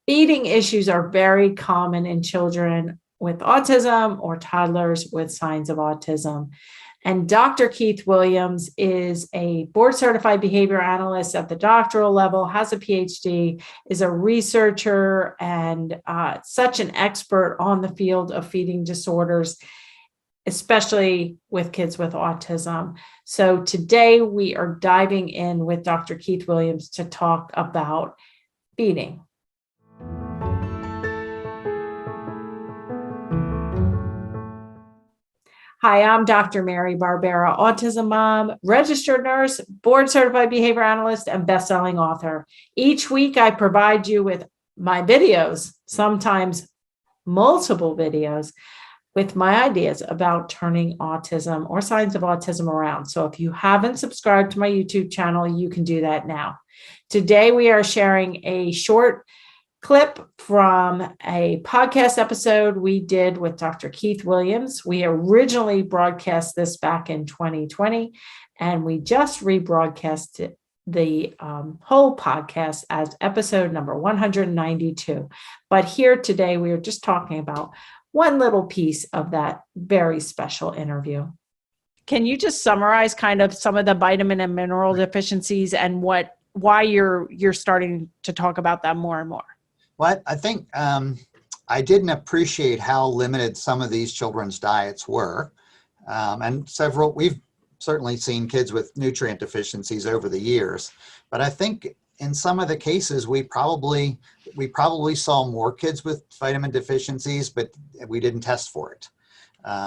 Eating issues are very common in children with autism or toddlers with signs of autism. And Dr. Keith Williams is a board certified behavior analyst at the doctoral level, has a PhD, is a researcher, and such an expert on the field of feeding disorders, especially with kids with autism. So today we are diving in with Dr. Keith Williams to talk about feeding. Hi, I'm Dr. Mary Barbera, autism mom, registered nurse, board certified behavior analyst, and best-selling author. Each week, I provide you with my videos, sometimes multiple videos, with my ideas about turning autism or signs of autism around. So if you haven't subscribed to my YouTube channel, you can do that now. Today, we are sharing a short clip from a podcast episode we did with Dr. Keith Williams. We originally broadcast this back in 2020, and we just rebroadcast the whole podcast as episode number 192. But here today, we are just talking about one little piece of that very special interview. Can you just summarize kind of some of the vitamin and mineral deficiencies and why you're starting to talk about them more and more? Well, I think I didn't appreciate how limited some of these children's diets were. And we've certainly seen kids with nutrient deficiencies over the years, but I think in some of the cases, we probably saw more kids with vitamin deficiencies, but we didn't test for it.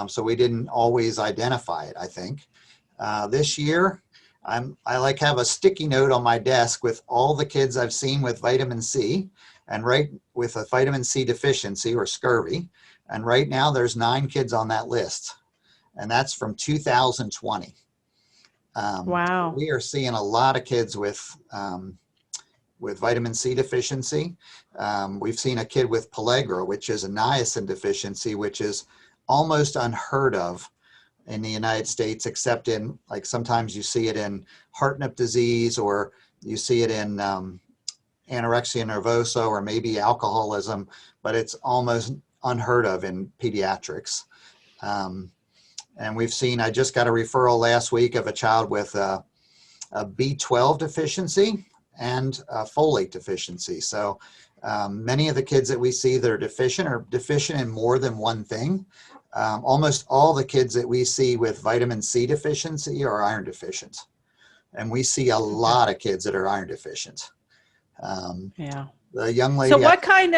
So we didn't always identify it, I think. This year, I like have a sticky note on my desk with all the kids I've seen with vitamin C, and right with a vitamin C deficiency or scurvy. And right now there's 9 kids on that list, and that's from 2020. Wow. We are seeing a lot of kids with vitamin C deficiency. We've seen a kid with pellagra, which is a niacin deficiency, which is almost unheard of in the United States, except in, like, sometimes you see it in Hartnup disease, or you see it in anorexia nervosa, or maybe alcoholism, but it's almost unheard of in pediatrics. And we've seen, I just got a referral last week of a child with a B12 deficiency and a folate deficiency. So many of the kids that we see that are deficient in more than one thing. Almost all the kids that we see with vitamin C deficiency are iron deficient. And we see a lot of kids that are iron deficient. The young lady. So what kind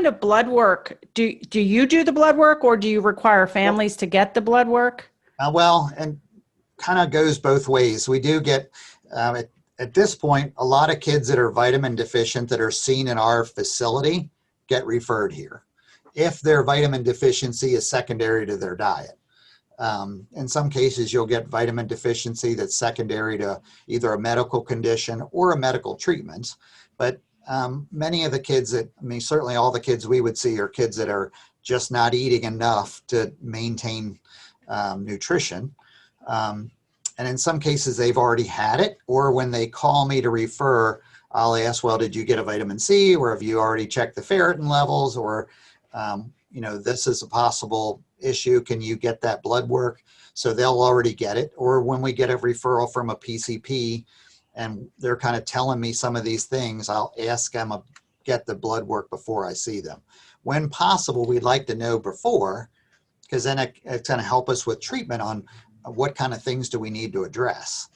of blood work do you do the blood work, or do you require families to get the blood work? Well, and kind of goes both ways. We do get at this point a lot of kids that are vitamin deficient that are seen in our facility get referred here if their vitamin deficiency is secondary to their diet. In some cases, you'll get vitamin deficiency that's secondary to either a medical condition or a medical treatment. But many of the kids certainly all the kids we would see are kids that are just not eating enough to maintain nutrition. And in some cases, they've already had it, or when they call me to refer, I'll ask, well, did you get a vitamin C, or have you already checked the ferritin levels, or this is a possible issue. Can you get that blood work? So they'll already get it. Or when we get a referral from a PCP and they're kind of telling me some of these things, I'll ask them to get the blood work before I see them. When possible, we'd like to know before, because then it's going to help us with treatment on what kind of things do we need to address.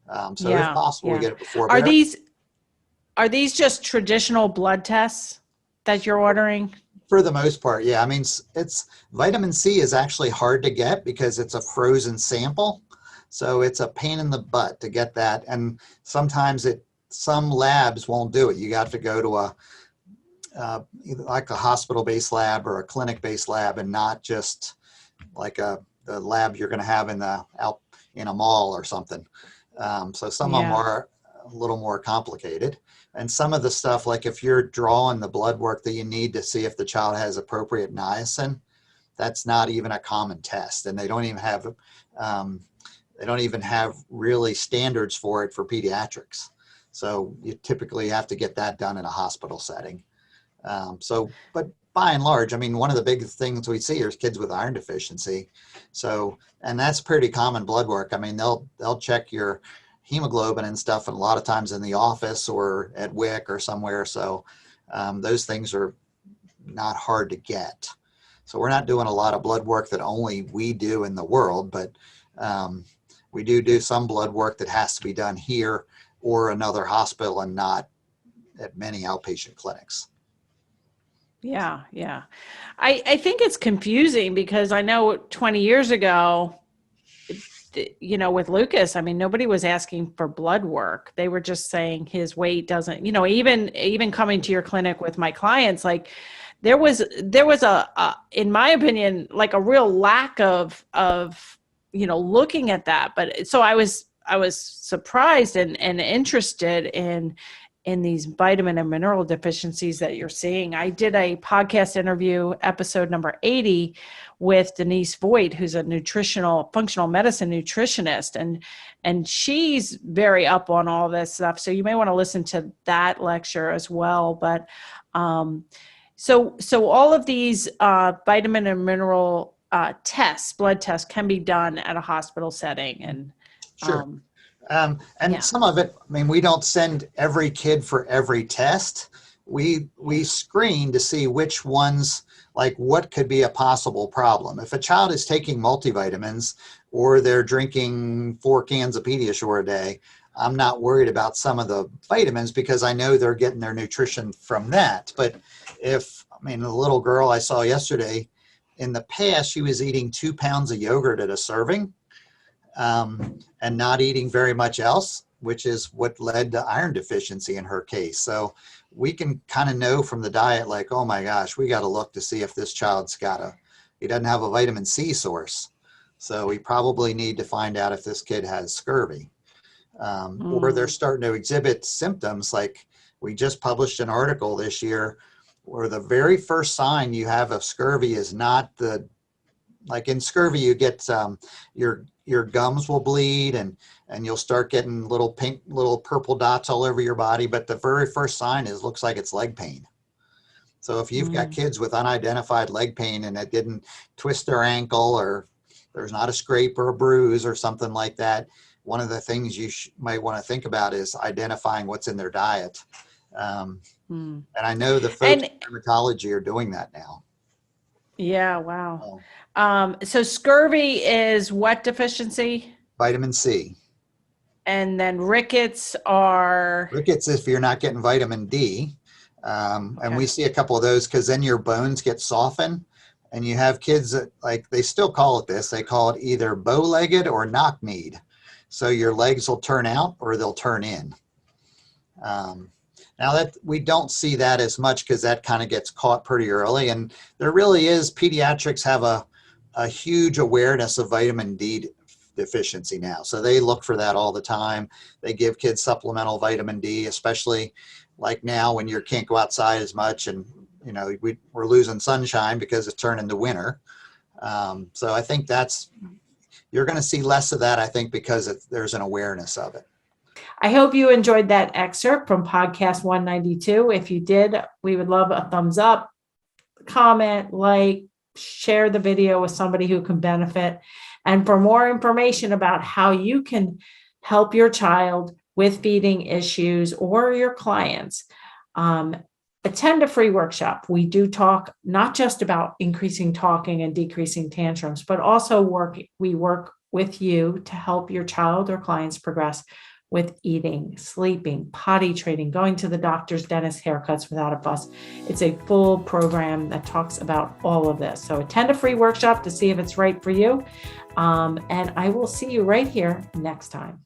If possible, we get it before. Are these just traditional blood tests that you're ordering? For the most part, yeah. I mean, it's vitamin C is actually hard to get because it's a frozen sample. So it's a pain in the butt to get that. And sometimes some labs won't do it. You got to go to like a hospital-based lab or a clinic-based lab, and not just like the lab you're going to have out in a mall or something. So some of them are a little more complicated. And some of the stuff, like if you're drawing the blood work that you need to see if the child has appropriate niacin, that's not even a common test. And they don't even have really standards for it for pediatrics. So you typically have to get that done in a hospital setting. But by and large, I mean, one of the big things we see is kids with iron deficiency. So, and that's pretty common blood work. I mean, they'll check your hemoglobin and stuff, and a lot of times in the office or at WIC or somewhere. So those things are not hard to get. So we're not doing a lot of blood work that only we do in the world, but we do some blood work that has to be done here or another hospital and not at many outpatient clinics. Yeah, yeah. I think it's confusing because I know 20 years ago, with Lucas, I mean, nobody was asking for blood work. They were just saying his weight doesn't, even coming to your clinic with my clients, like there was a in my opinion, like a real lack of looking at that. But so I was surprised and interested in these vitamin and mineral deficiencies that you're seeing. I did a podcast interview, episode number 80, with Denise Voigt, who's a functional medicine nutritionist. And she's very up on all this stuff. So you may want to listen to that lecture as well. But so all of these vitamin and mineral blood tests can be done at a hospital setting. And sure. Some of it, I mean, we don't send every kid for every test. We screen to see which ones, like what could be a possible problem. If a child is taking multivitamins or they're drinking 4 cans of Pediasure a day, I'm not worried about some of the vitamins because I know they're getting their nutrition from that. But the little girl I saw yesterday, in the past, she was eating 2 pounds of yogurt at a serving. And not eating very much else, which is what led to iron deficiency in her case. So we can kind of know from the diet, like, oh my gosh, we got to look to see if this child's he doesn't have a vitamin C source. So we probably need to find out if this kid has scurvy. Or they're starting to exhibit symptoms. Like we just published an article this year where the very first sign you have of scurvy is not like in scurvy, you get your gums will bleed and you'll start getting little purple dots all over your body. But the very first sign looks like it's leg pain. So if you've got kids with unidentified leg pain and it didn't twist their ankle or there's not a scrape or a bruise or something like that, one of the things you might want to think about is identifying what's in their diet. And I know the folks in dermatology are doing that now. Yeah. Wow. So scurvy is what deficiency? Vitamin C. And then rickets if you're not getting vitamin D. And we see a couple of those because then your bones get softened and you have kids that they still call it this. They call it either bow-legged or knock-kneed. So your legs will turn out or they'll turn in. Now that we don't see that as much because that kind of gets caught pretty early. And there really is, pediatrics have a huge awareness of vitamin D deficiency now. So they look for that all the time. They give kids supplemental vitamin D, especially like now when you can't go outside as much and, we're losing sunshine because it's turning to winter. So I think you're going to see less of that, I think, because there's an awareness of it. I hope you enjoyed that excerpt from podcast 192. If you did, we would love a thumbs up, comment, share the video with somebody who can benefit. And for more information about how you can help your child with feeding issues or your clients, attend a free workshop. We do talk not just about increasing talking and decreasing tantrums, but also we work with you to help your child or clients progress with eating, sleeping, potty training, going to the doctor's, dentist, haircuts without a fuss. It's a full program that talks about all of this. So attend a free workshop to see if it's right for you. And I will see you right here next time.